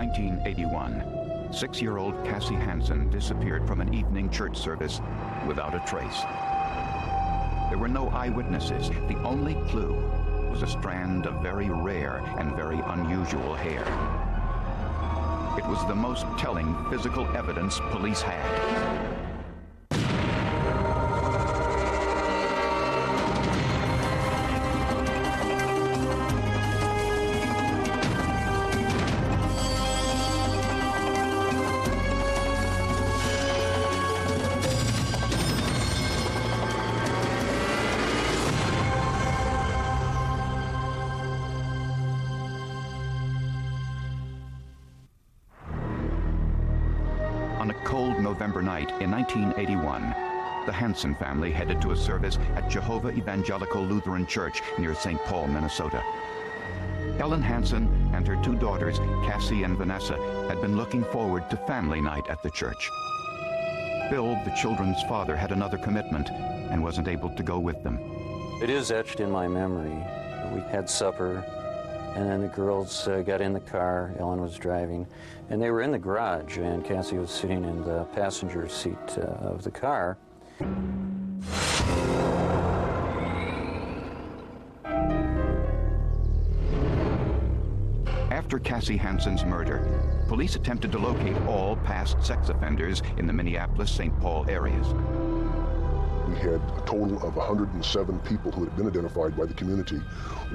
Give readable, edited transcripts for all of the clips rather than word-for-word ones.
1981, 6-year-old Cassie Hansen disappeared from an evening church service without a trace. There were no eyewitnesses. The only clue was a strand of very rare and very unusual hair. It was the most telling physical evidence police had. On a cold November night in 1981, the Hansen family headed to a service at Jehovah Evangelical Lutheran Church near St. Paul, Minnesota. Ellen Hansen and her 2 daughters, Cassie and Vanessa, had been looking forward to family night at the church. Bill, the children's father, had another commitment and wasn't able to go with them. It is etched in my memory. We had supper, and then the girls got in the car. Ellen was driving, and they were in the garage, and Cassie was sitting in the passenger seat of the car. After Cassie Hansen's murder, police attempted to locate all past sex offenders in the Minneapolis-St. Paul areas. We had a total of 107 people who had been identified by the community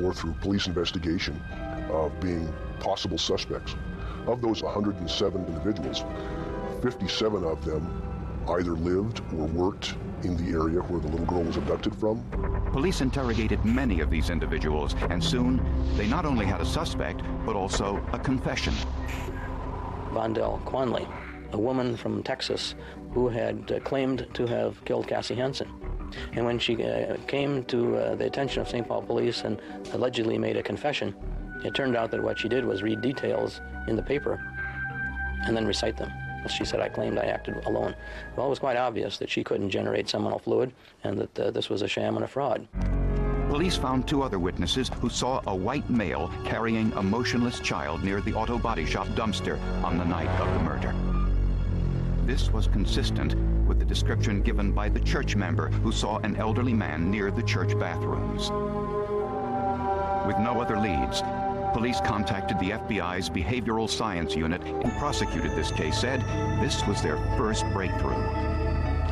or through police investigation of being possible suspects. Of those 107 individuals, 57 of them either lived or worked in the area where the little girl was abducted from. Police interrogated many of these individuals, and soon they not only had a suspect, but also a confession. Vondell Quanley, a woman from Texas who had claimed to have killed Cassie Hansen. And when she came to the attention of St. Paul police and allegedly made a confession, it turned out that what she did was read details in the paper and then recite them. She said, "I claimed I acted alone." Well, it was quite obvious that she couldn't generate seminal fluid and that this was a sham and a fraud. Police found 2 other witnesses who saw a white male carrying a motionless child near the auto body shop dumpster on the night of the murder. This was consistent with the description given by the church member who saw an elderly man near the church bathrooms. With no other leads, police contacted the FBI's Behavioral Science Unit and prosecuted this case, said this was their first breakthrough.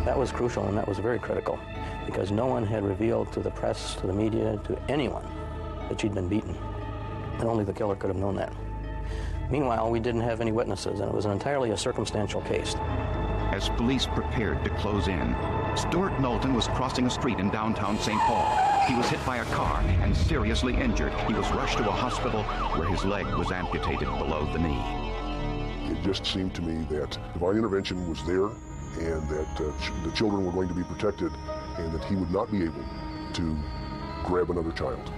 That was crucial, and that was very critical, because no one had revealed to the press, to the media, to anyone that she'd been beaten. And only the killer could have known that. Meanwhile, we didn't have any witnesses, and it was entirely a circumstantial case. As police prepared to close in, Stuart Knowlton was crossing a street in downtown St. Paul. He was hit by a car and seriously injured. He was rushed to a hospital where his leg was amputated below the knee. It just seemed to me that divine intervention was there and that the children were going to be protected and that he would not be able to grab another child.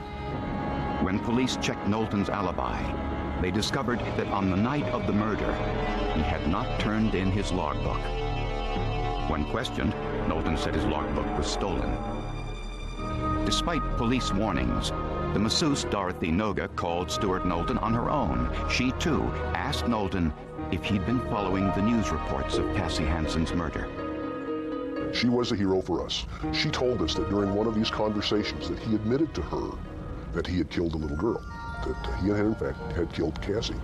When police checked Knowlton's alibi, they discovered that on the night of the murder, he had not turned in his logbook. When questioned, Knowlton said his logbook was stolen. Despite police warnings, the masseuse Dorothy Noga called Stuart Knowlton on her own. She, too, asked Knowlton if he'd been following the news reports of Cassie Hansen's murder. She was a hero for us. She told us that during one of these conversations that he admitted to her that he had killed a little girl, that he had in fact had killed Cassie.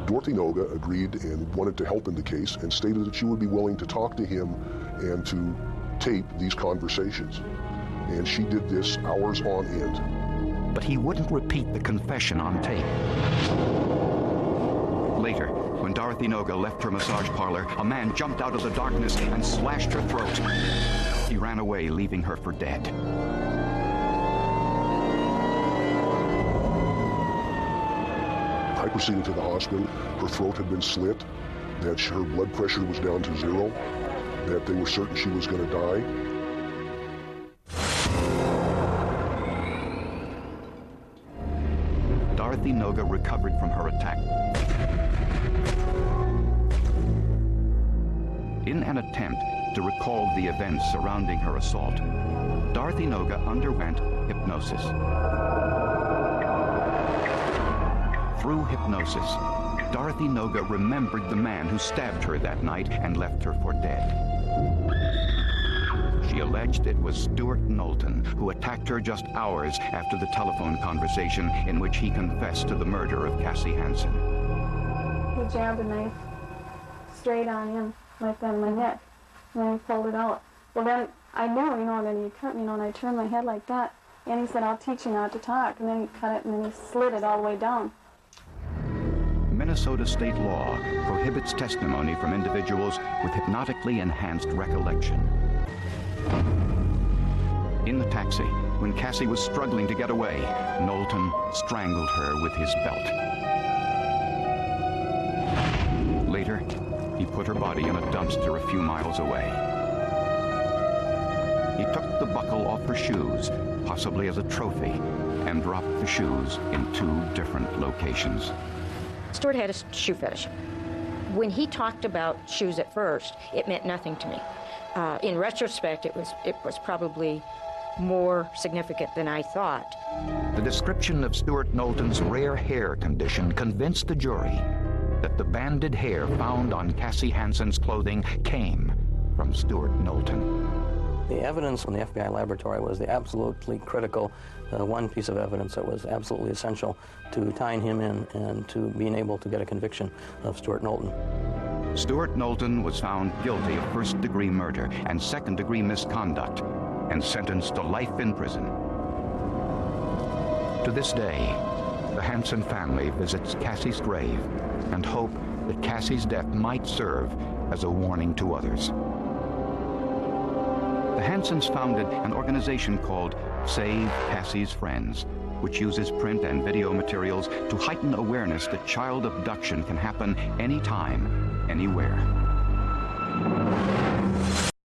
Dorothy Noga agreed and wanted to help in the case and stated that she would be willing to talk to him and to tape these conversations. And she did this hours on end. But he wouldn't repeat the confession on tape. Later, when Dorothy Noga left her massage parlor, a man jumped out of the darkness and slashed her throat. He ran away, leaving her for dead. I proceeded to the hospital. Her throat had been slit, that her blood pressure was down to 0, that they were certain she was going to die. Dorothy Noga recovered from her attack. In an attempt to recall the events surrounding her assault, Dorothy Noga underwent hypnosis. Through hypnosis, Dorothy Noga remembered the man who stabbed her that night and left her for dead. She alleged it was Stuart Knowlton, who attacked her just hours after the telephone conversation in which he confessed to the murder of Cassie Hansen. He jabbed a knife straight on him, like on my neck, and then he pulled it out. Well, then I knew, then he cut me, and I turned my head like that, and he said, "I'll teach you not to talk," and then he cut it, and then he slid it all the way down. Minnesota state law prohibits testimony from individuals with hypnotically enhanced recollection. In the taxi, when Cassie was struggling to get away, Knowlton strangled her with his belt. Later, he put her body in a dumpster a few miles away. He took the buckle off her shoes, possibly as a trophy, and dropped the shoes in 2 different locations. Stuart had a shoe fetish. When he talked about shoes at first, it meant nothing to me. In retrospect, it was probably more significant than I thought. The description of Stuart Knowlton's rare hair condition convinced the jury that the banded hair found on Cassie Hansen's clothing came from Stuart Knowlton. The evidence from the FBI laboratory was the absolutely critical one piece of evidence that was absolutely essential to tying him in and to being able to get a conviction of Stuart Knowlton. Stuart Knowlton was found guilty of first-degree murder and second-degree misconduct and sentenced to life in prison. To this day, the Hansen family visits Cassie's grave and hope that Cassie's death might serve as a warning to others. The Hansens founded an organization called Save Cassie's Friends, which uses print and video materials to heighten awareness that child abduction can happen anytime, anywhere.